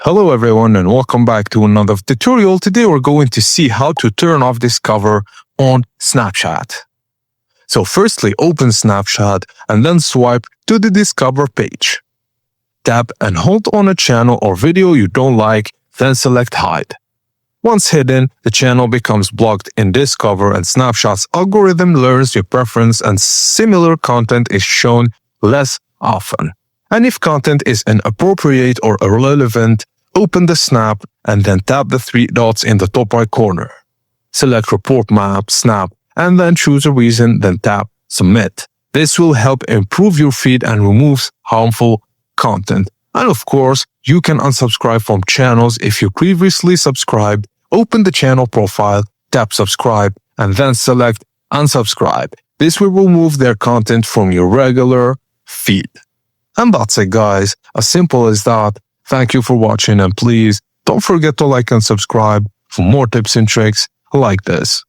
Hello everyone and welcome back to another tutorial. Today we're going to see how to turn off Discover on Snapchat. So firstly, open Snapchat and then swipe to the Discover page. Tap and hold on a channel or video you don't like, then select Hide. Once hidden, the channel becomes blocked in Discover and Snapchat's algorithm learns your preference and similar content is shown less often. And if content is inappropriate or irrelevant, open the snap and then tap the three dots in the top right corner. Select Report Map, Snap, and then choose a reason, then tap Submit. This will help improve your feed and removes harmful content. And of course, you can unsubscribe from channels if you previously subscribed. Open the channel profile, tap Subscribe, and then select Unsubscribe. This will remove their content from your regular feed. And that's it, guys. As simple as that. Thank you for watching and please don't forget to like and subscribe for more tips and tricks like this.